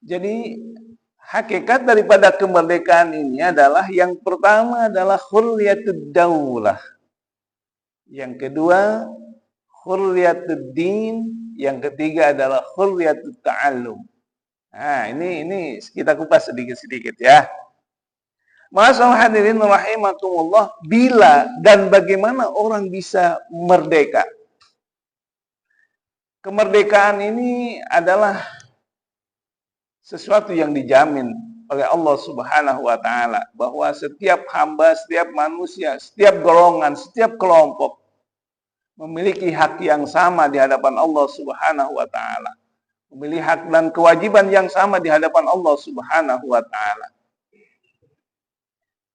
Jadi hakikat daripada kemerdekaan ini adalah yang pertama adalah hurriyatud daulah. Yang kedua hurriyatud din, yang ketiga adalah hurriyatut ta'allum. Nah, ini kita kupas sedikit-sedikit ya. Masyaallah hadirin rahimakumullah, bila dan bagaimana orang bisa merdeka? Kemerdekaan ini adalah sesuatu yang dijamin oleh Allah Subhanahu wa taala, bahwa setiap hamba, setiap manusia, setiap golongan, setiap kelompok memiliki hak yang sama di hadapan Allah Subhanahu wa taala. Memiliki hak dan kewajiban yang sama di hadapan Allah Subhanahu wa taala.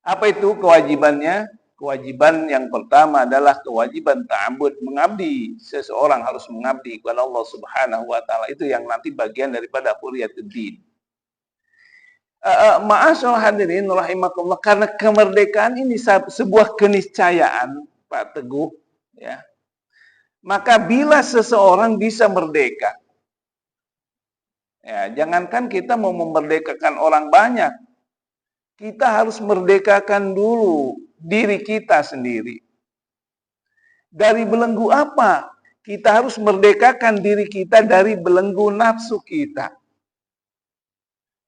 Apa itu kewajibannya? Kewajiban yang pertama adalah kewajiban ta'abbud, mengabdi. Seseorang harus mengabdi kepada Allah Subhanahu wa taala. Itu yang nanti bagian daripada hurriyatud din. Ma'asyarul hadirin rahimakumullah, karena kemerdekaan ini sebuah keniscayaan, Pak Teguh, ya. Maka bila seseorang bisa merdeka, ya, jangankan kita mau memerdekakan orang banyak, kita harus merdekakan dulu diri kita sendiri. Dari belenggu apa? Kita harus merdekakan diri kita dari belenggu nafsu kita.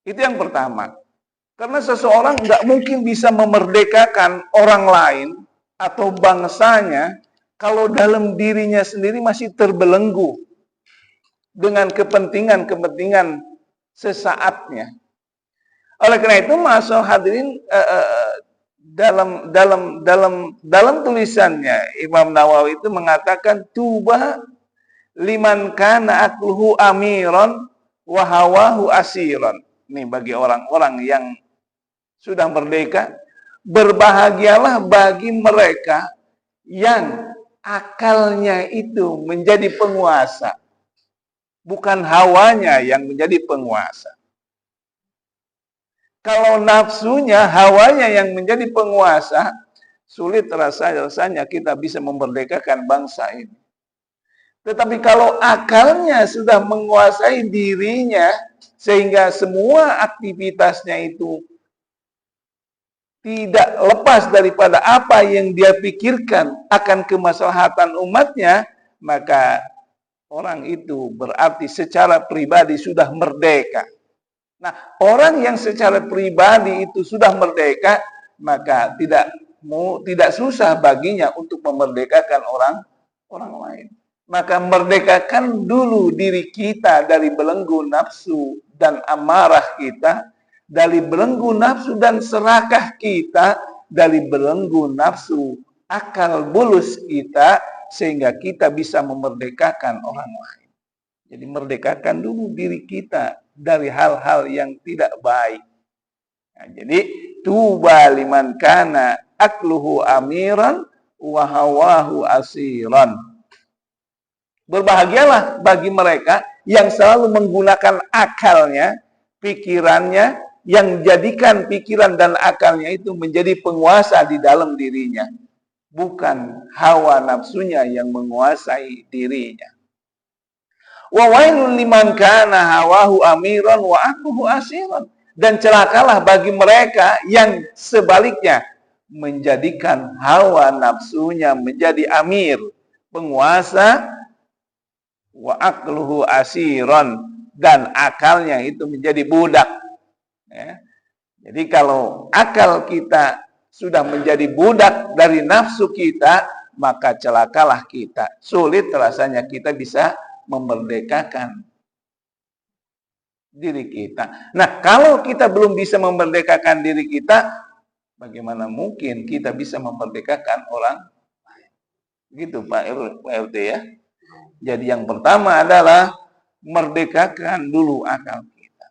Itu yang pertama. Karena seseorang nggak mungkin bisa memerdekakan orang lain atau bangsanya kalau dalam dirinya sendiri masih terbelenggu dengan kepentingan-kepentingan sesaatnya. Oleh karena itu, masyaallah hadirin, dalam tulisannya Imam Nawawi itu mengatakan, tuba liman kana aqluhu amiran wa hawahu asiran. Ini bagi orang-orang yang sudah merdeka, berbahagialah bagi mereka yang akalnya itu menjadi penguasa, bukan hawanya yang menjadi penguasa. Kalau nafsunya, hawanya yang menjadi penguasa, sulit rasanya kita bisa memerdekakan bangsa ini. Tetapi kalau akalnya sudah menguasai dirinya, sehingga semua aktivitasnya itu tidak lepas daripada apa yang dia pikirkan akan kemaslahatan umatnya, maka orang itu berarti secara pribadi sudah merdeka. Nah, orang yang secara pribadi itu sudah merdeka, maka tidak susah baginya untuk memerdekakan orang lain. Maka merdekakan dulu diri kita dari belenggu nafsu dan amarah kita, dari belenggu nafsu dan serakah kita, dari belenggu nafsu akal bulus kita, sehingga kita bisa memerdekakan orang lain. Jadi merdekakan dulu diri kita dari hal-hal yang tidak baik. Nah, jadi tuba liman kana akluhu amiran wa hawahu asiran. Berbahagialah bagi mereka yang selalu menggunakan akalnya, pikirannya, yang jadikan pikiran dan akalnya itu menjadi penguasa di dalam dirinya, bukan hawa nafsunya yang menguasai dirinya. Wa wailul liman kana hawahu amiran wa aqluhu asiran. Dan celakalah bagi mereka yang sebaliknya menjadikan hawa nafsunya menjadi amir, penguasa, wa aqluhu asiran, dan akalnya itu menjadi budak. Ya. Jadi kalau akal kita sudah menjadi budak dari nafsu kita, maka celakalah kita. Sulit rasanya kita bisa memerdekakan diri kita. Nah, kalau kita belum bisa memerdekakan diri kita, bagaimana mungkin kita bisa memerdekakan orang lain? Gitu Pak RT ya. Jadi yang pertama adalah merdekakan dulu akal kita.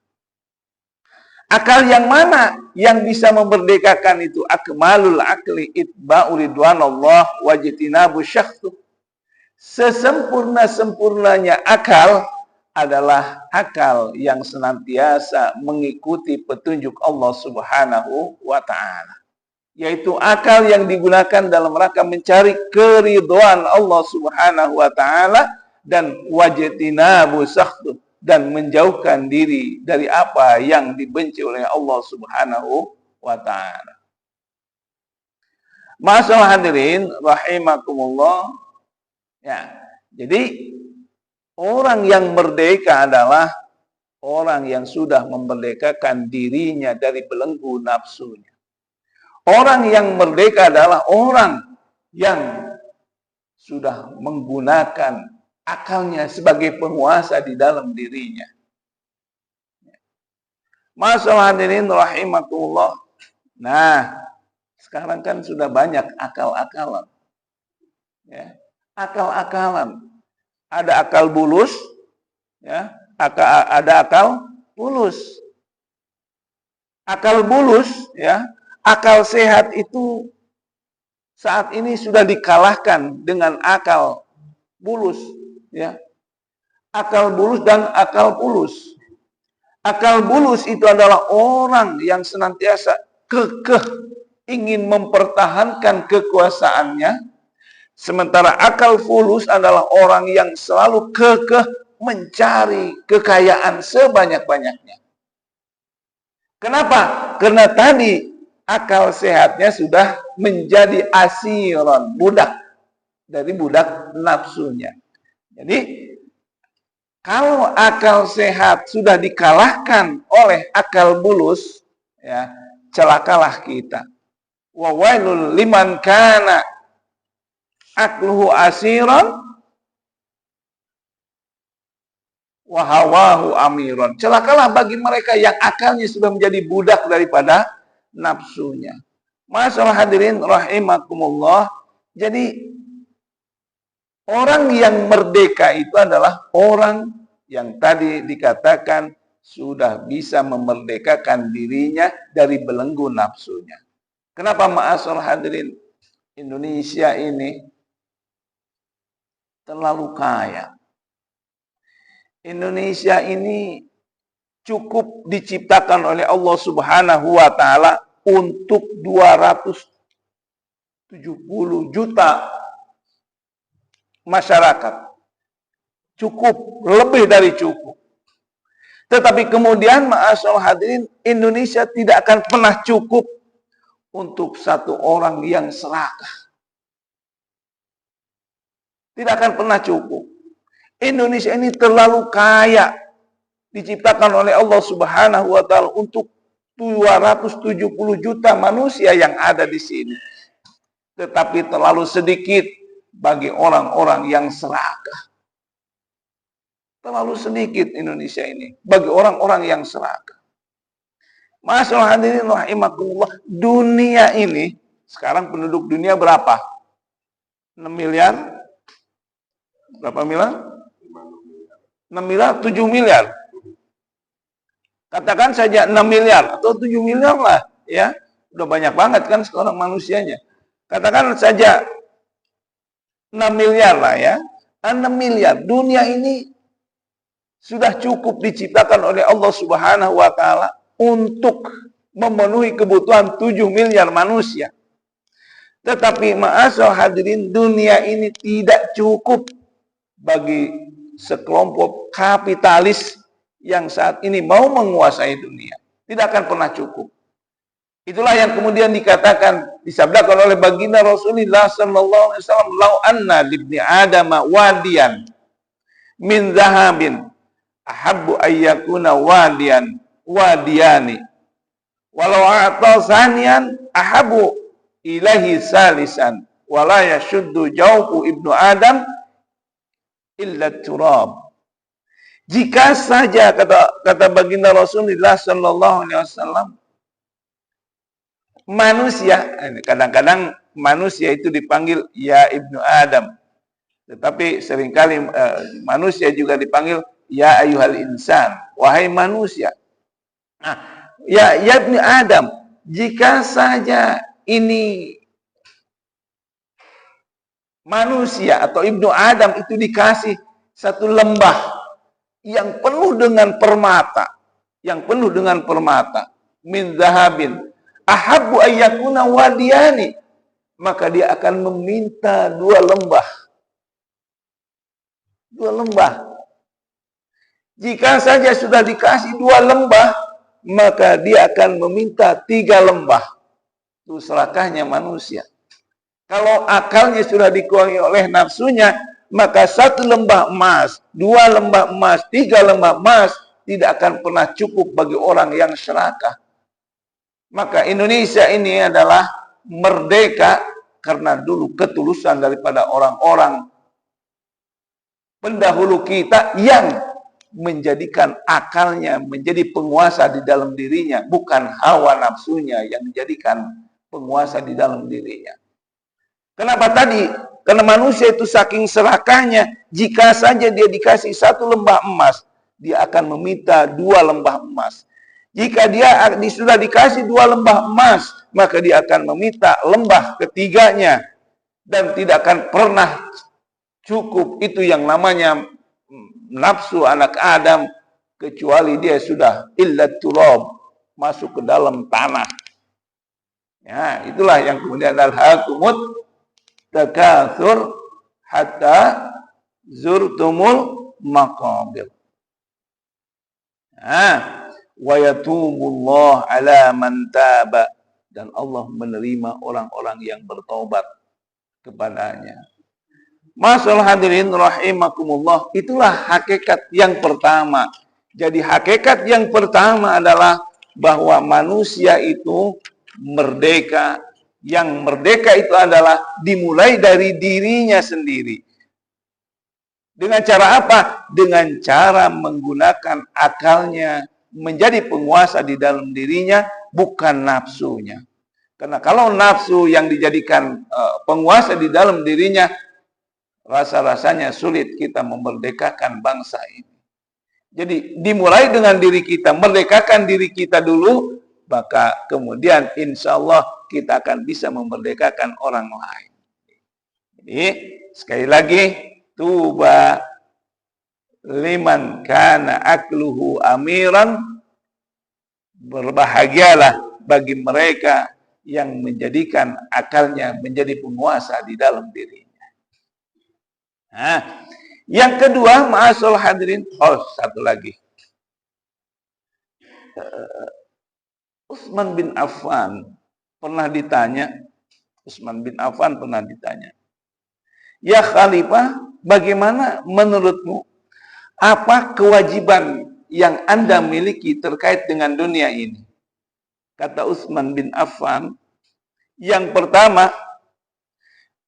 Akal yang mana yang bisa memerdekakan itu? Akmalul akli itba'u ridwanallah wajtinabu syakhsu. Sesempurna-sempurnanya akal adalah akal yang senantiasa mengikuti petunjuk Allah Subhanahu wa ta'ala. Yaitu akal yang digunakan dalam rangka mencari keridhaan Allah Subhanahu wa ta'ala dan wajtinabu syakhsu, dan menjauhkan diri dari apa yang dibenci oleh Allah Subhanahu wa taala. Masalah hadirin rahimakumullah. Ya. Jadi orang yang merdeka adalah orang yang sudah memerdekakan dirinya dari belenggu nafsunya. Orang yang merdeka adalah orang yang sudah menggunakan akalnya sebagai penguasa di dalam dirinya. Masalah hadirin rahimakumullah. Nah, sekarang kan sudah banyak akal-akalan. Ya, akal-akalan. Ada akal bulus, ya, ada akal bulus. Akal bulus, ya, akal sehat itu saat ini sudah dikalahkan dengan akal bulus, ya. Akal bulus dan akal pulus. Akal bulus itu adalah orang yang senantiasa kekeh ingin mempertahankan kekuasaannya, sementara akal fulus adalah orang yang selalu kekeh mencari kekayaan sebanyak-banyaknya. Kenapa? Karena tadi akal sehatnya sudah menjadi asiron, budak dari budak nafsunya. Jadi kalau akal sehat sudah dikalahkan oleh akal bulus, ya, celakalah kita. Wa wailul liman kana akluhu asiron wa hawahu amiron. Celakalah bagi mereka yang akalnya sudah menjadi budak daripada nafsunya. Masalah hadirin rahimakumullah. Jadi orang yang merdeka itu adalah orang yang tadi dikatakan sudah bisa memerdekakan dirinya dari belenggu nafsunya. Kenapa ma'asal hadirin? Indonesia ini terlalu kaya. Indonesia ini cukup diciptakan oleh Allah Subhanahu wa taala untuk 270 juta masyarakat. Cukup, lebih dari cukup. Tetapi kemudian ma'asal hadirin, Indonesia tidak akan pernah cukup untuk satu orang yang serakah. Tidak akan pernah cukup. Indonesia ini terlalu kaya, diciptakan oleh Allah Subhanahu wa taala untuk 270 juta manusia yang ada di sini. Tetapi terlalu sedikit bagi orang-orang yang serakah. Terlalu sedikit Indonesia ini bagi orang-orang yang serakah. Masalah hadirin rahimakumullah, dunia ini sekarang penduduk dunia berapa? 6 miliar? Berapa miliar? 6 miliar, 7 miliar. Katakan saja 6 miliar atau 7 miliar lah, ya. Udah banyak banget kan sekarang manusianya. Katakan saja 6 miliar lah, ya. 6 miliar. Dunia ini sudah cukup diciptakan oleh Allah Subhanahu wa taala untuk memenuhi kebutuhan 7 miliar manusia. Tetapi ma'asal hadirin, dunia ini tidak cukup bagi sekelompok kapitalis yang saat ini mau menguasai dunia. Tidak akan pernah cukup. Itulah yang kemudian dikatakan, disabdakan oleh baginda Rasulullah sallallahu alaihi wasallam, "Lau anna libni adama wadiyan min zahabin ahabbu ayyakuna wadiyani walau a'ta saniyan ahabbu ilahi salisan wala yashuddu jawfu ibnu adam illa turab." Jika saja kata baginda Rasulullah sallallahu alaihi wasallam, manusia, kadang-kadang manusia itu dipanggil ya ibnu Adam, tetapi seringkali manusia juga dipanggil ya ayyuhal insan, wahai manusia. Nah, ya ibnu Adam, jika saja ini manusia atau ibnu Adam itu dikasih satu lembah yang penuh dengan permata, min zahabin ahabbu ayyakuna wadiyani, maka dia akan meminta 2 lembah. Jika saja sudah dikasih 2 lembah, maka dia akan meminta 3 lembah. Itu serakahnya manusia. Kalau akalnya sudah dikuasai oleh nafsunya, maka 1 lembah emas, 2 lembah emas, 3 lembah emas tidak akan pernah cukup bagi orang yang serakah. Maka Indonesia ini adalah merdeka karena dulu ketulusan daripada orang-orang pendahulu kita yang menjadikan akalnya menjadi penguasa di dalam dirinya, bukan hawa nafsunya yang menjadikan penguasa di dalam dirinya. Kenapa tadi? Karena manusia itu saking serakahnya, jika saja dia dikasih 1 lembah emas, dia akan meminta 2 lembah emas. Jika dia sudah dikasih 2 lembah emas, maka dia akan meminta lembah ketiganya. Dan tidak akan pernah cukup itu yang namanya nafsu anak Adam, kecuali dia sudah illat turab, masuk ke dalam tanah. Ya, itulah yang kemudian alhaakumut takatsur hatta zurtumul maqabir. Wa yatubullah ala man taba, dan Allah menerima orang-orang yang bertobat kepadanya. Masyaallah hadirin rahimakumullah, itulah hakikat yang pertama. Jadi hakikat yang pertama adalah bahwa manusia itu merdeka. Yang merdeka itu adalah dimulai dari dirinya sendiri. Dengan cara apa? Dengan cara menggunakan akalnya menjadi penguasa di dalam dirinya, bukan nafsunya. Karena kalau nafsu yang dijadikan penguasa di dalam dirinya, rasa-rasanya sulit kita memerdekakan bangsa ini. Jadi dimulai dengan diri kita, merdekakan diri kita dulu, maka kemudian insya Allah kita akan bisa memerdekakan orang lain. Jadi sekali lagi, tuba liman kana akluhu amiran, berbahagialah bagi mereka yang menjadikan akalnya menjadi penguasa di dalam dirinya. Yang kedua, ma'asal hadirin, satu lagi. Utsman bin Affan pernah ditanya, ya Khalifah, bagaimana menurutmu, apa kewajiban yang Anda miliki terkait dengan dunia ini? Kata Utsman bin Affan, yang pertama,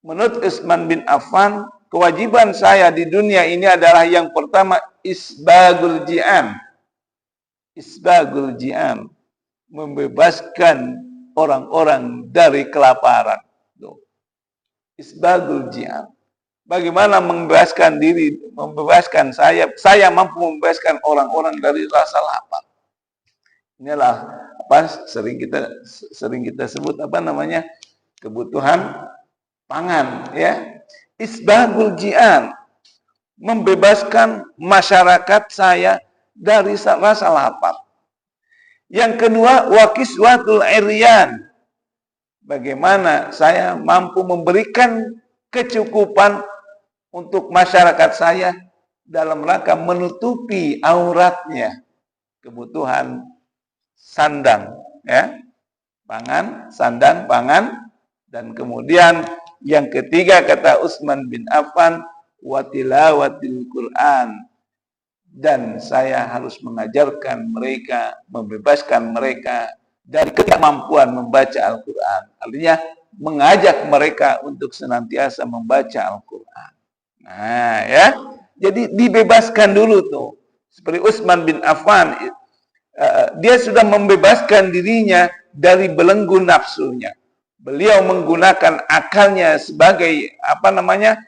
menurut Utsman bin Affan, kewajiban saya di dunia ini adalah yang pertama isbagul ji'an. Isbagul ji'an, membebaskan orang-orang dari kelaparan. Isbagul ji'an. Bagaimana membebaskan diri, membebaskan saya mampu membebaskan orang-orang dari rasa lapar. Inilah apa sering kita sebut apa namanya, kebutuhan pangan, ya. Isbagul ji'an, membebaskan masyarakat saya dari rasa lapar. Yang kedua, wakiswatul iryan, bagaimana saya mampu memberikan kecukupan untuk masyarakat saya dalam rangka menutupi auratnya, kebutuhan sandang, ya, pangan, sandang, pangan. Dan kemudian yang ketiga, kata Utsman bin Affan, watilawatil Quran, dan saya harus mengajarkan mereka, membebaskan mereka dari ketidakmampuan membaca Al-Quran. Artinya mengajak mereka untuk senantiasa membaca Al-Quran. Nah, ya, jadi dibebaskan dulu tuh. Seperti Utsman bin Affan, dia sudah membebaskan dirinya dari belenggu nafsunya. Beliau menggunakan akalnya sebagai apa namanya,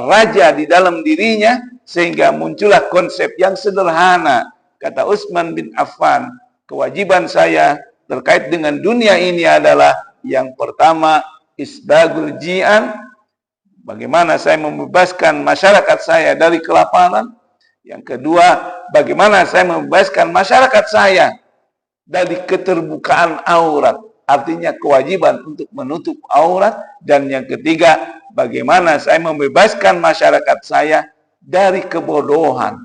raja di dalam dirinya, sehingga muncullah konsep yang sederhana. Kata Utsman bin Affan, kewajiban saya terkait dengan dunia ini adalah yang pertama isbagul ji'an, bagaimana saya membebaskan masyarakat saya dari kelaparan. Yang kedua, bagaimana saya membebaskan masyarakat saya dari keterbukaan aurat, artinya kewajiban untuk menutup aurat. Dan yang ketiga, bagaimana saya membebaskan masyarakat saya dari kebodohan.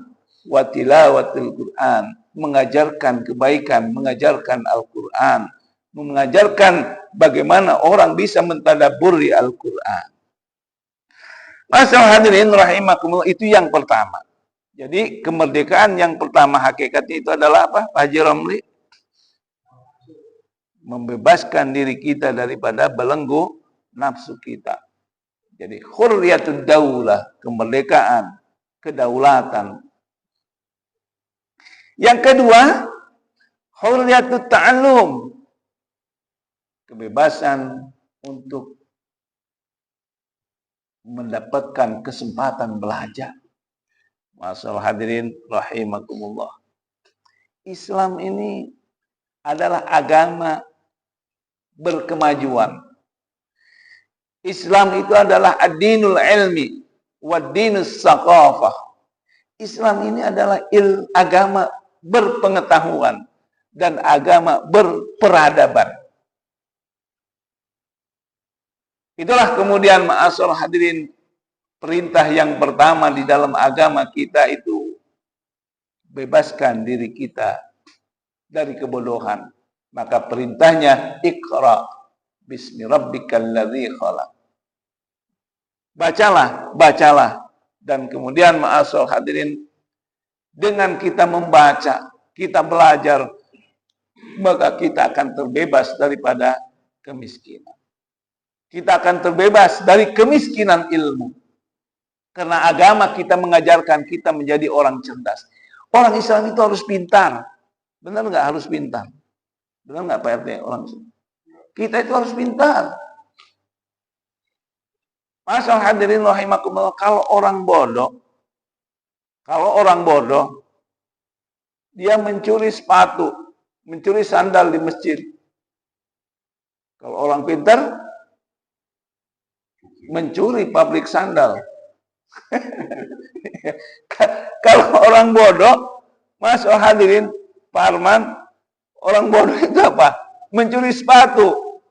wa tilawatil Quran, mengajarkan kebaikan, mengajarkan Al-Quran, mengajarkan bagaimana orang bisa mentadabburi Al-Quran. Masalah hadirin rahimakumullah, itu yang pertama. Jadi kemerdekaan yang pertama hakikatnya itu adalah apa, Pak Haji Romli? Membebaskan diri kita daripada belenggu nafsu kita. Jadi hurriyatud daulah, kemerdekaan, kedaulatan. Yang kedua, hurriyatut ta'allum, kebebasan untuk mendapatkan kesempatan belajar. Masalah hadirin rahimakumullah. Islam ini adalah agama berkemajuan. Islam itu adalah ad-dinul ilmi wad-dinus saqafah. Islam ini adalah agama berpengetahuan dan agama berperadaban. Itulah kemudian ma'asyiral hadirin, perintah yang pertama di dalam agama kita itu bebaskan diri kita dari kebodohan. Maka perintahnya Iqra bismi rabbikal ladzi khalaq. Bacalah. Dan kemudian ma'asyiral hadirin, dengan kita membaca, kita belajar, maka kita akan terbebas daripada kemiskinan. Kita akan terbebas dari kemiskinan ilmu. Karena agama kita mengajarkan kita menjadi orang cerdas. Orang Islam itu harus pintar. Benar nggak harus pintar? Benar nggak Pak RT? Kita itu harus pintar. Masalah hadirin rahimakumullah, kalau orang bodoh, dia mencuri sepatu, mencuri sandal di masjid. Kalau orang pintar, mencuri pabrik sandal. Kalau orang bodoh, masalah hadirin, Pak Arman, orang bodoh itu apa? Mencuri sepatu.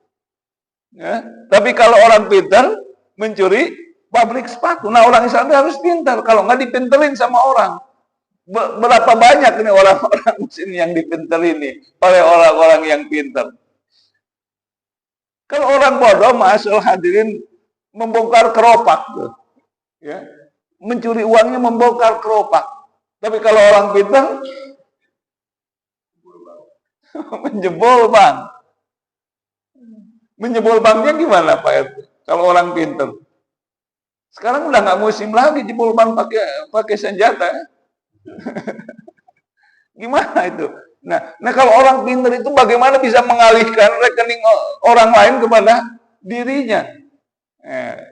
Ya. Tapi kalau orang pintar, mencuri pabrik sepatu. Nah, orang Islam harus pintar. Kalau nggak dipinterin sama orang. Berapa banyak ini orang-orang muslim yang dipinterin ini oleh orang-orang yang pintar. Kalau orang bodoh, masalah hadirin, membongkar keropak. Ya. Mencuri uangnya membongkar keropak. Tapi kalau orang pintar, menjebol bank. Menjebol banknya gimana Pak RT? Kalau orang pintar. Sekarang udah nggak musim lagi jebol bank pakai senjata. Gimana itu? Nah kalau orang pintar itu bagaimana bisa mengalihkan rekening orang lain kepada dirinya?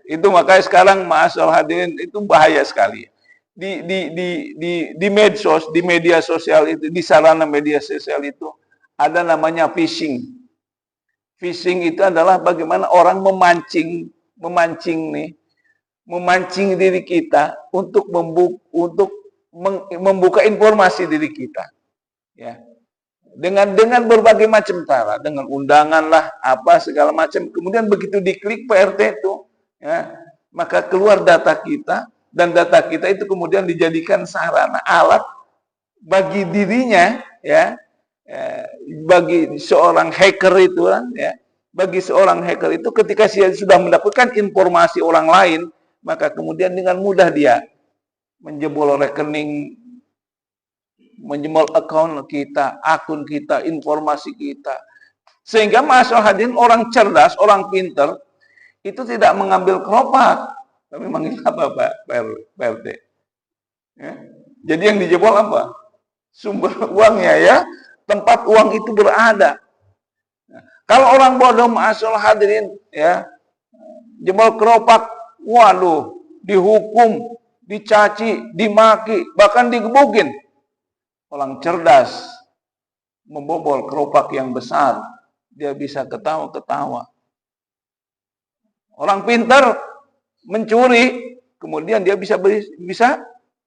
Itu makanya sekarang masalah hadirin itu bahaya sekali. Di medsos, di media sosial itu, di sarana media sosial itu ada namanya phishing. Phishing itu adalah bagaimana orang memancing diri kita untuk membuka informasi diri kita. Ya. Dengan berbagai macam cara, dengan undangan lah, apa segala macam. Kemudian begitu diklik PRT itu, ya, maka keluar data kita, dan data kita itu kemudian dijadikan sarana alat bagi dirinya, ya, bagi seorang hacker itu kan, ya, bagi seorang hacker itu ketika dia sudah mendapatkan informasi orang lain, maka kemudian dengan mudah dia menjebol rekening, menjebol akun kita, informasi kita. Sehingga masalah hadirin, orang cerdas, orang pintar itu tidak mengambil keropak, tapi mengambil apa Pak RT? Ya. Jadi yang dijebol apa? Sumber uangnya, ya, tempat uang itu berada. Nah, kalau orang bodoh masalah hadirin, ya, jebol keropak, waduh, dihukum, dicaci, dimaki, bahkan digebukin. Orang cerdas membobol keropak yang besar, dia bisa ketawa-ketawa. Orang pintar mencuri, kemudian dia bisa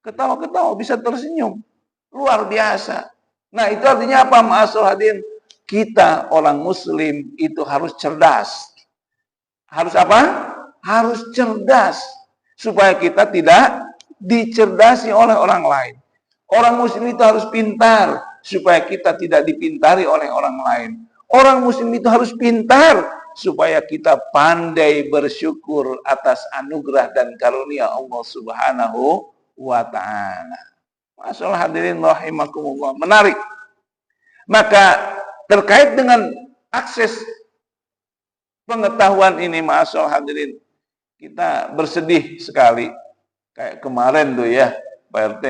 ketawa-ketawa, bisa tersenyum. Luar biasa. Nah, itu artinya apa, ma'asyiral hadirin? Kita orang muslim itu harus cerdas. Harus apa? Harus cerdas. Supaya kita tidak dicerdasi oleh orang lain. Orang muslim itu harus pintar supaya kita tidak dipintari oleh orang lain. Orang muslim itu harus pintar supaya kita pandai bersyukur atas anugerah dan karunia Allah Subhanahu wa ta'ala. Masalah hadirin rahimakumullah, menarik. Maka terkait dengan akses pengetahuan ini, masalah hadirin, kita bersedih sekali. Kayak kemarin tuh ya, Pak RT,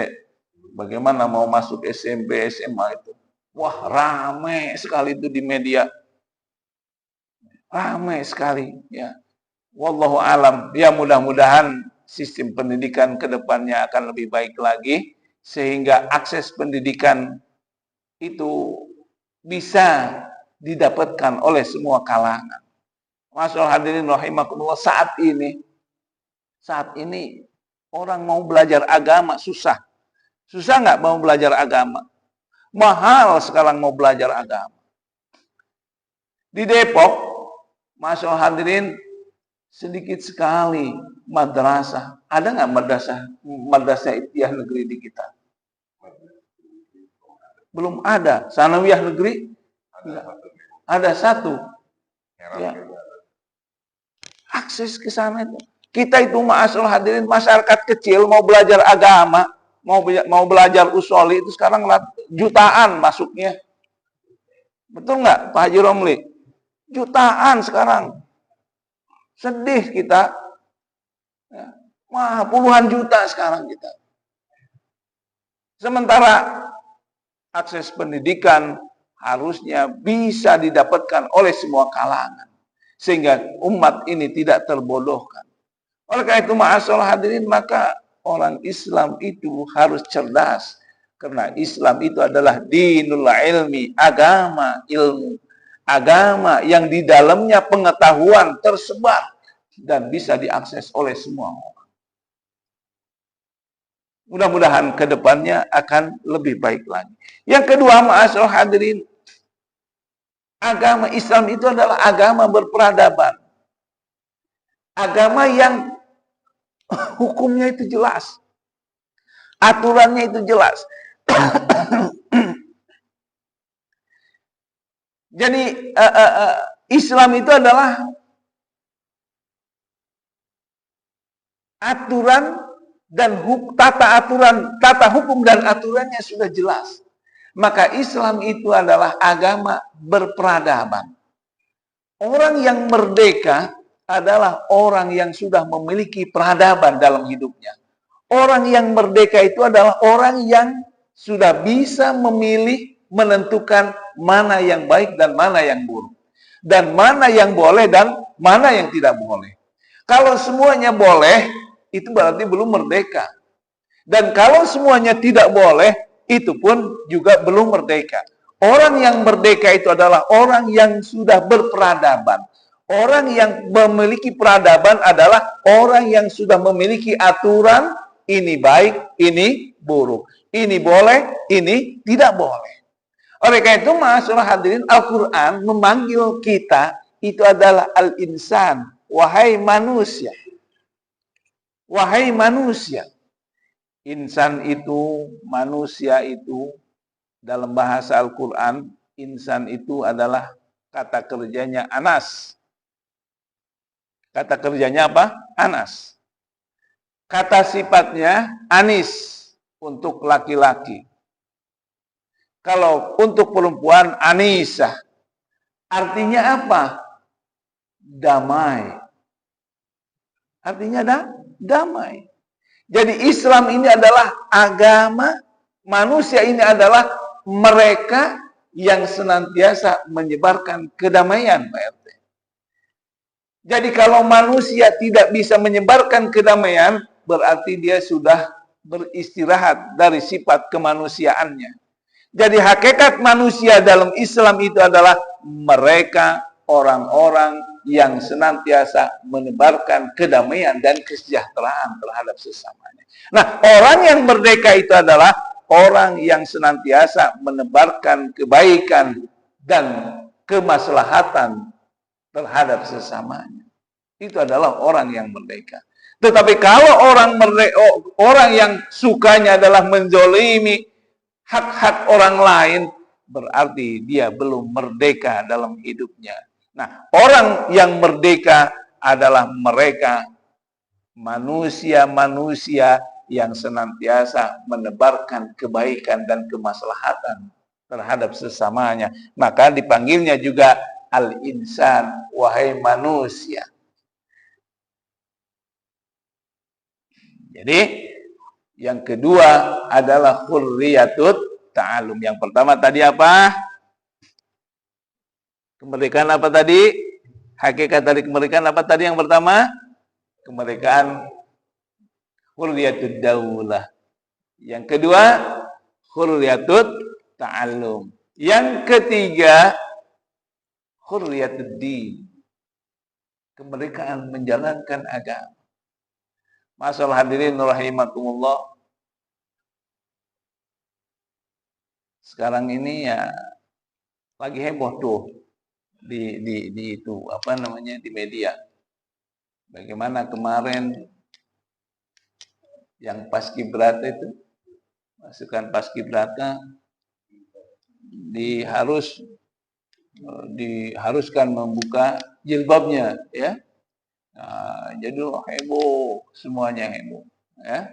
bagaimana mau masuk SMP, SMA itu. Wah, ramai sekali itu di media. Ramai sekali ya. Wallahu alam. Ya, mudah-mudahan sistem pendidikan ke depannya akan lebih baik lagi sehingga akses pendidikan itu bisa didapatkan oleh semua kalangan. Masyaallah hadirin rahimakumullah, saat ini orang mau belajar agama susah. Susah nggak mau belajar agama? Mahal sekarang mau belajar agama. Di Depok, masyaallah hadirin, sedikit sekali madrasah. Ada nggak madrasah Ibtidaiyah negeri di kita? Belum ada. Sanawiyah negeri? Ada satu. Ya. Akses ke sana itu. Kita itu masyaallah hadirin, masyarakat kecil mau belajar agama, mau belajar usoli itu sekarang jutaan masuknya. Betul nggak Pak Haji Romli? Jutaan sekarang. Sedih kita. Ya. Wah, puluhan juta sekarang kita. Sementara akses pendidikan harusnya bisa didapatkan oleh semua kalangan. Sehingga umat ini tidak terbodohkan. Oleh karena itu, ma'asyiral hadirin, maka orang Islam itu harus cerdas. Karena Islam itu adalah dinul ilmi, agama ilmu. Agama yang di dalamnya pengetahuan tersebar dan bisa diakses oleh semua orang. Mudah-mudahan ke depannya akan lebih baik lagi. Yang kedua, ma'asyiral hadirin, agama Islam itu adalah agama berperadaban. Agama yang hukumnya itu jelas. Aturannya itu jelas. Jadi Islam itu adalah aturan dan tata hukum dan aturannya sudah jelas. Maka Islam itu adalah agama berperadaban. Orang yang merdeka adalah orang yang sudah memiliki peradaban dalam hidupnya. Orang yang merdeka itu adalah orang yang sudah bisa memilih, menentukan mana yang baik dan mana yang buruk. Dan mana yang boleh dan mana yang tidak boleh. Kalau semuanya boleh, itu berarti belum merdeka. Dan kalau semuanya tidak boleh, itu pun juga belum merdeka. Orang yang merdeka itu adalah orang yang sudah berperadaban. Orang yang memiliki peradaban adalah orang yang sudah memiliki aturan, ini baik, ini buruk. Ini boleh, ini tidak boleh. Oleh karena itu, ma'asyiral hadirin, Al-Quran memanggil kita, itu adalah al-insan, wahai manusia. Wahai manusia. Insan itu, manusia itu, dalam bahasa Al-Quran, insan itu adalah kata kerjanya anas. Kata kerjanya apa? Anas. Kata sifatnya anis untuk laki-laki. Kalau untuk perempuan anisah. Artinya apa? Damai. Artinya damai. Jadi Islam ini adalah agama, manusia ini adalah mereka yang senantiasa menyebarkan kedamaian, Pak RT. Jadi kalau manusia tidak bisa menyebarkan kedamaian, berarti dia sudah beristirahat dari sifat kemanusiaannya. Jadi hakikat manusia dalam Islam itu adalah mereka orang-orang yang senantiasa menebarkan kedamaian dan kesejahteraan terhadap sesamanya. Nah, orang yang merdeka itu adalah orang yang senantiasa menebarkan kebaikan dan kemaslahatan terhadap sesamanya. Itu adalah orang yang merdeka. Tetapi kalau orang yang sukanya adalah menzolimi, hak-hak orang lain, berarti dia belum merdeka dalam hidupnya. Nah, orang yang merdeka adalah mereka manusia-manusia yang senantiasa menebarkan kebaikan dan kemaslahatan terhadap sesamanya. Maka dipanggilnya juga al-insan, wahai manusia. Jadi yang kedua adalah hurriyatut ta'alum. Yang pertama tadi apa? Kemerdekaan apa tadi? Hakikat dari kemerdekaan apa tadi yang pertama? Kemerdekaan hurriyatud daulah. Yang kedua, hurriyatut ta'alum. Yang ketiga, hurriyatud din. Kemerdekaan menjalankan agama. Masalah hadirin rahimakumullah. Sekarang ini ya lagi heboh tuh di itu apa namanya di media. Bagaimana kemarin yang paskibraka itu, pasukan paskibraka diharuskan membuka jilbabnya, ya. Nah, jadi heboh, semuanya heboh, ya.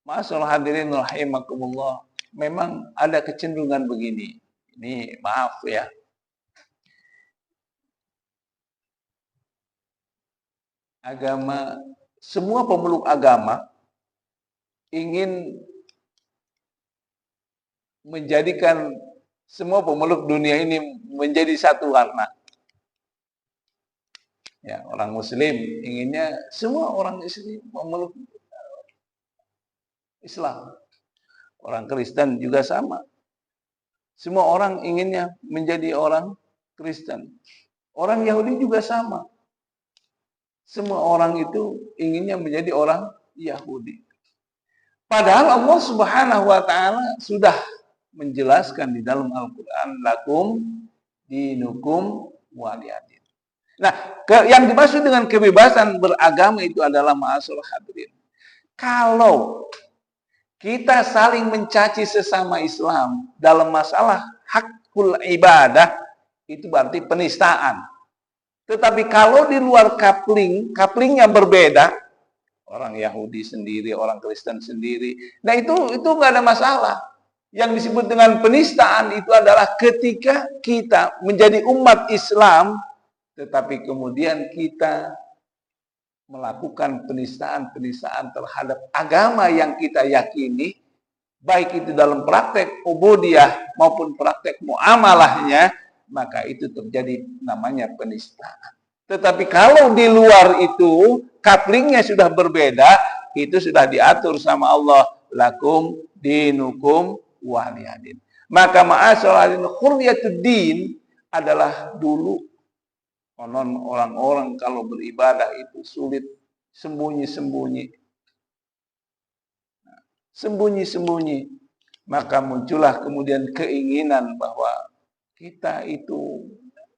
Masalah hadirin rahimakumullah, memang ada kecenderungan begini. Ini maaf ya. Agama, semua pemeluk agama ingin menjadikan semua pemeluk dunia ini menjadi satu warna. Ya, orang Muslim inginnya semua orang Islam memeluk Islam. Orang Kristen juga sama. Semua orang inginnya menjadi orang Kristen. Orang Yahudi juga sama. Semua orang itu inginnya menjadi orang Yahudi. Padahal Allah Subhanahu wa taala sudah menjelaskan di dalam Al-Qur'an, lakum dinukum waliyadin. Nah, yang dimaksud dengan kebebasan beragama itu adalah ma'asyiral hadirin. Kalau kita saling mencaci sesama Islam dalam masalah hakul ibadah, itu berarti penistaan. Tetapi kalau di luar kaplingnya berbeda, orang Yahudi sendiri, orang Kristen sendiri, nah itu nggak ada masalah. Yang disebut dengan penistaan itu adalah ketika kita menjadi umat Islam, tetapi kemudian kita melakukan penistaan-penistaan terhadap agama yang kita yakini, baik itu dalam praktek ubudiyah maupun praktek muamalahnya, maka itu terjadi namanya penistaan. Tetapi kalau di luar itu, kaplingnya sudah berbeda, itu sudah diatur sama Allah, lakum dinukum waliyadin. Maka ma'asyiral hurriyatud din adalah dulu konon orang-orang kalau beribadah itu sulit sembunyi-sembunyi. Sembunyi-sembunyi. Maka muncullah kemudian keinginan bahwa kita itu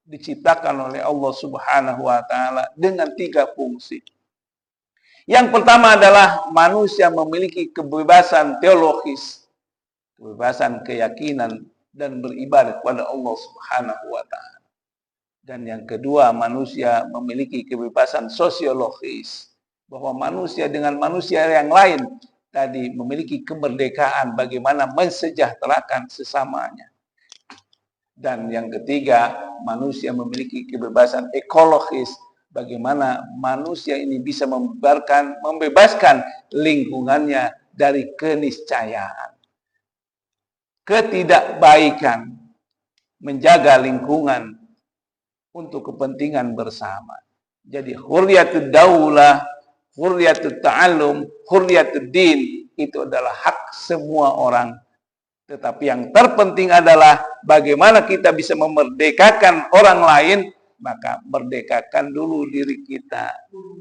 diciptakan oleh Allah Subhanahu wa taala dengan 3 fungsi. Yang pertama adalah manusia memiliki kebebasan teologis, kebebasan keyakinan dan beribadah kepada Allah Subhanahu wa taala. Dan yang kedua, manusia memiliki kebebasan sosiologis, bahwa manusia dengan manusia yang lain tadi memiliki kemerdekaan bagaimana mensejahterakan sesamanya. Dan yang ketiga, manusia memiliki kebebasan ekologis, bagaimana manusia ini bisa membebaskan lingkungannya dari keniscayaan, ketidakbaikan, menjaga lingkungan untuk kepentingan bersama. Jadi hurriyatud daulah, hurriyatud ta'allum, hurriyatud din itu adalah hak semua orang. Tetapi yang terpenting adalah bagaimana kita bisa memerdekakan orang lain, maka merdekakan dulu diri kita.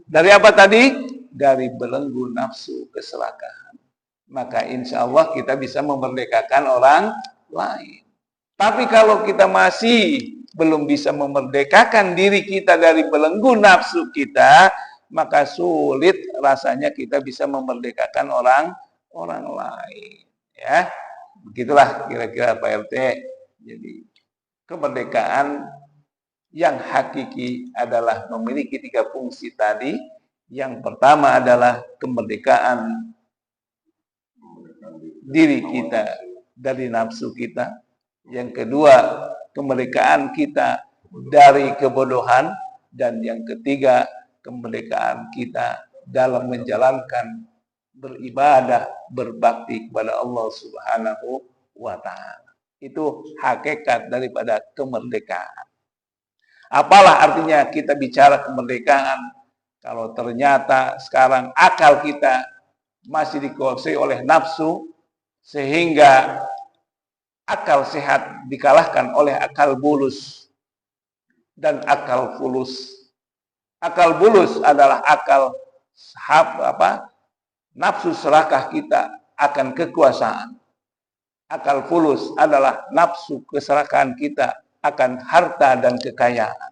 Dari apa tadi? Dari belenggu nafsu keserakahan. Maka insya Allah kita bisa memerdekakan orang lain. Tapi kalau kita masih belum bisa memerdekakan diri kita dari belenggu nafsu kita, maka sulit rasanya kita bisa memerdekakan orang lain. Ya, begitulah kira-kira Pak RT. Jadi kemerdekaan yang hakiki adalah memiliki 3 fungsi tadi. Yang pertama adalah kemerdekaan diri kita dari nafsu kita. Yang kedua, kemerdekaan kita dari kebodohan. Dan yang ketiga, kemerdekaan kita dalam menjalankan beribadah, berbakti kepada Allah Subhanahu wa Ta'ala. Itu hakikat daripada kemerdekaan. Apalah artinya kita bicara kemerdekaan kalau ternyata sekarang akal kita masih dikuasai oleh nafsu, sehingga akal sehat dikalahkan oleh akal bulus dan akal fulus. Akal bulus adalah akal nafsu serakah kita akan kekuasaan. Akal fulus adalah nafsu keserakahan kita akan harta dan kekayaan.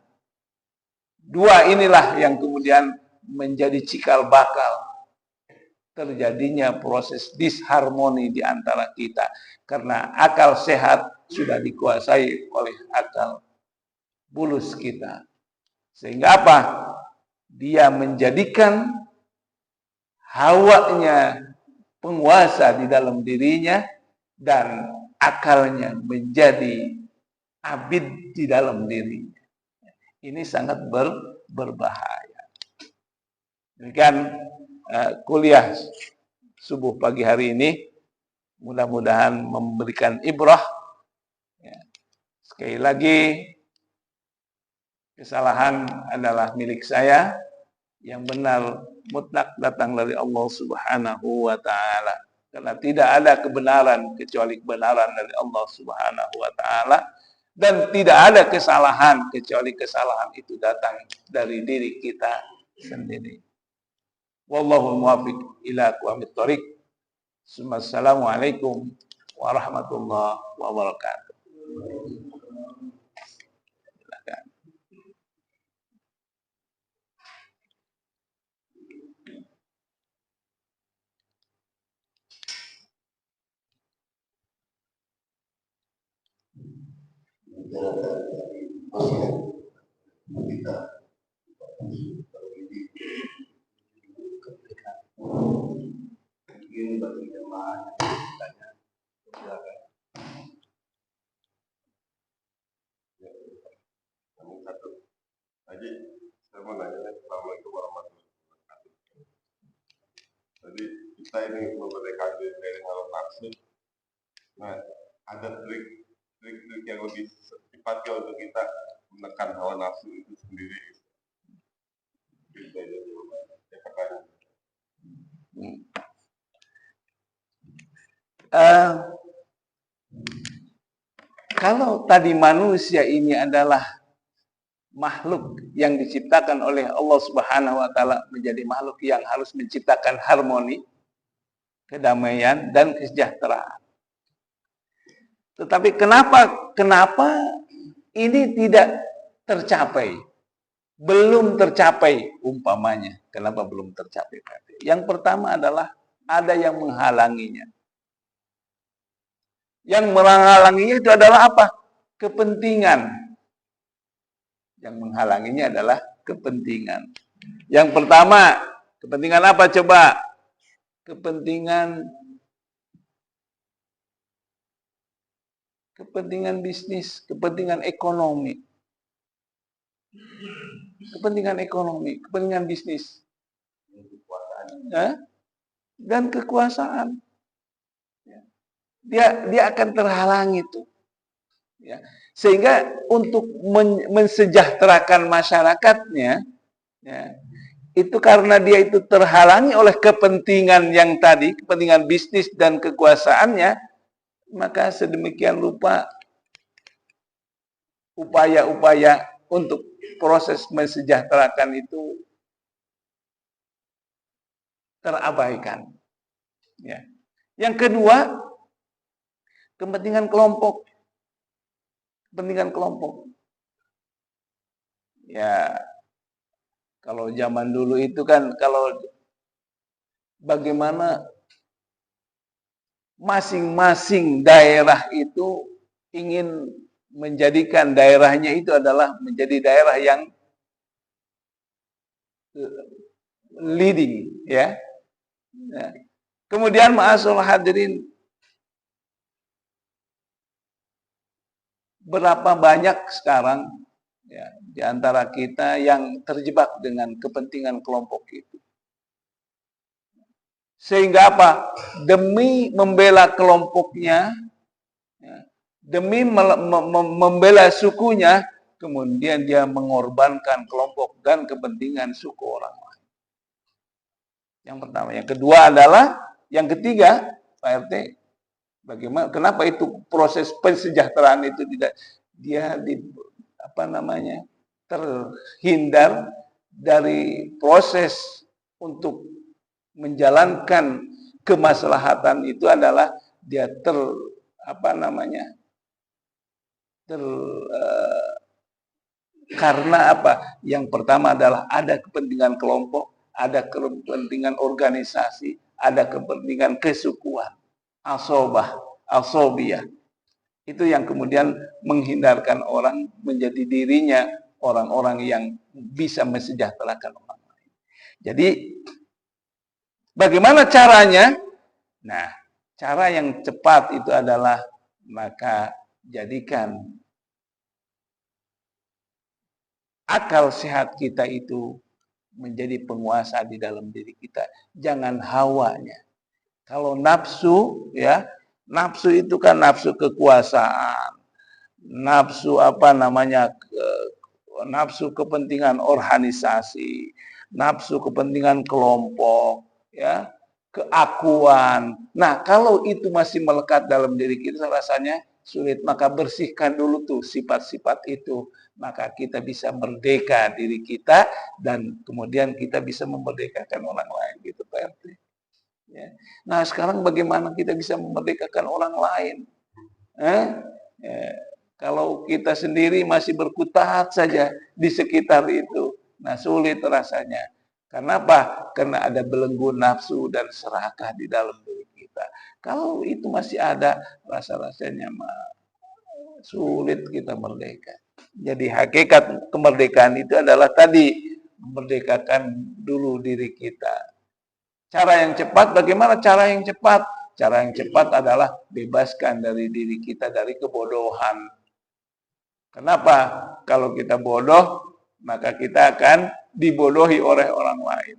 Dua inilah yang kemudian menjadi cikal bakal terjadinya proses disharmoni di antara kita. Karena akal sehat sudah dikuasai oleh akal bulus kita. Sehingga apa? Dia menjadikan hawanya penguasa di dalam dirinya dan akalnya menjadi abid di dalam dirinya. Ini sangat berbahaya. Demikian kuliah subuh pagi hari ini, mudah-mudahan memberikan ibrah. Sekali lagi, kesalahan adalah milik saya, yang benar mutlak datang dari Allah Subhanahu wa Ta'ala. Karena tidak ada kebenaran kecuali kebenaran dari Allah Subhanahu wa Ta'ala, dan tidak ada kesalahan kecuali kesalahan itu datang dari diri kita sendiri. Wallahu muwaffiq ila aqwamit thoriq. Assalamualaikum warahmatullahi wabarakatuh. Ini bagi jemaah yang tanya, silakan. Satu. Haji, saya mau nanya, Assalamualaikum warahmatullahi wabarakatuh. Jadi kita ini memerdekakan diri dari hawa nafsu. Nah, ada trik yang lebih sifatnya untuk kita menekan hawa nafsu itu sendiri. Kalau tadi manusia ini adalah makhluk yang diciptakan oleh Allah Subhanahu wa Ta'ala, menjadi makhluk yang harus menciptakan harmoni, kedamaian, dan kesejahteraan. Tetapi kenapa ini tidak tercapai? Belum tercapai umpamanya. Kenapa belum tercapai? Yang pertama adalah ada yang menghalanginya. Yang menghalanginya itu adalah apa? Kepentingan. Yang menghalanginya adalah kepentingan. Yang pertama, kepentingan apa coba? Kepentingan bisnis, kepentingan ekonomi. Kepentingan ekonomi, kepentingan bisnis. Dan kekuasaan. Dia akan terhalang itu. Ya. Sehingga untuk mensejahterakan masyarakatnya, ya, itu karena dia itu terhalangi oleh kepentingan yang tadi, kepentingan bisnis dan kekuasaannya, maka sedemikian rupa upaya-upaya untuk proses mensejahterakan itu terabaikan. Ya. Yang kedua, kepentingan kelompok. Kepentingan kelompok. Ya, kalau zaman dulu itu kan, kalau bagaimana masing-masing daerah itu ingin menjadikan daerahnya itu adalah menjadi daerah yang leading, ya. Kemudian ma'asyiral hadirin, berapa banyak sekarang ya di antara kita yang terjebak dengan kepentingan kelompok itu. Sehingga apa? Demi membela kelompoknya, ya, demi membela sukunya, kemudian dia mengorbankan kelompok dan kepentingan suku orang lain. Yang pertama. Yang kedua adalah, yang ketiga, Pak RT, bagaimana? Kenapa itu proses pensejahteraan itu tidak terhindar dari proses untuk menjalankan kemaslahatan itu adalah dia karena apa? Yang pertama adalah ada kepentingan kelompok, ada kepentingan organisasi, ada kepentingan kesukuan, asobiyah. Itu yang kemudian menghindarkan orang menjadi dirinya orang-orang yang bisa mensejahterakan orang lain. Jadi bagaimana caranya? Nah, cara yang cepat itu adalah maka jadikan akal sehat kita itu menjadi penguasa di dalam diri kita. Jangan hawanya. Kalau nafsu, ya, nafsu itu kan nafsu kekuasaan, nafsu nafsu kepentingan organisasi, nafsu kepentingan kelompok, ya, keakuan. Nah, kalau itu masih melekat dalam diri kita, rasanya sulit. Maka bersihkan dulu tuh sifat-sifat itu, maka kita bisa merdeka diri kita dan kemudian kita bisa memerdekakan orang lain, gitu Pak RT. Ya. Nah, sekarang bagaimana kita bisa memerdekakan orang lain? Kalau kita sendiri masih berkutat saja di sekitar itu, nah sulit rasanya. Kenapa? Karena ada belenggu nafsu dan serakah di dalam diri kita. Kalau itu masih ada, rasa-rasanya sulit kita merdeka. Jadi hakikat kemerdekaan itu adalah tadi, memerdekakan dulu diri kita. Cara yang cepat, bagaimana cara yang cepat? Cara yang cepat adalah bebaskan dari diri kita dari kebodohan. Kenapa? Kalau kita bodoh, maka kita akan dibodohi oleh orang lain.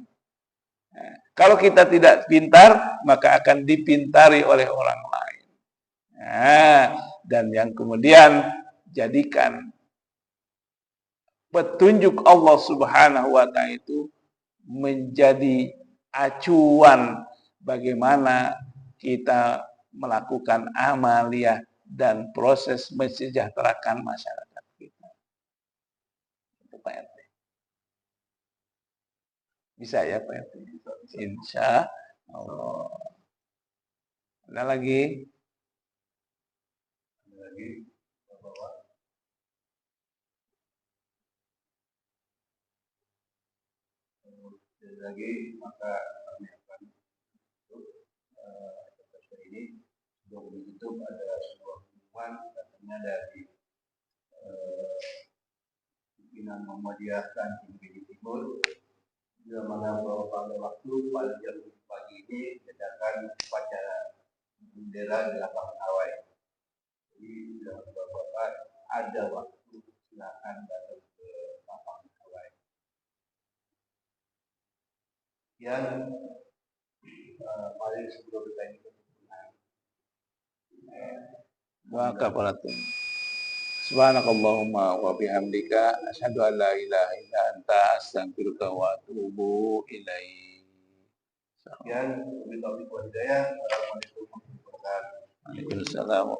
Nah, kalau kita tidak pintar, maka akan dipintari oleh orang lain. Nah, dan yang kemudian jadikan petunjuk Allah Subhanahu wa Ta'ala itu menjadi acuan bagaimana kita melakukan amaliyah dan proses mensejahterakan masyarakat kita. Itu Pak RT. Bisa ya Pak RT? Insya Allah. Ada lagi? Ada lagi? Lagi, maka kami akan ini untuk YouTube ada sebuah pengumuman katanya dari pimpinan Muhammadiyah Tanjung Timur, bila mana pada waktu pada jam pagi ini diadakan upacara bendera di lapangan Awai. Jadi Bapak-bapak ada waktu, silakan datang ke lapangan Awai. Yang paling sebelum kita ini wa kafaratun. Subhanakallahumma wa bihamdika asyhadu an la ilaha illa anta astaghfiruka wa atubu ilaik. Sekian, wabillahi taufiq wal hidayah. Assalamualaikum warahmatullahi wabarakatuh. Waalaikumsalam.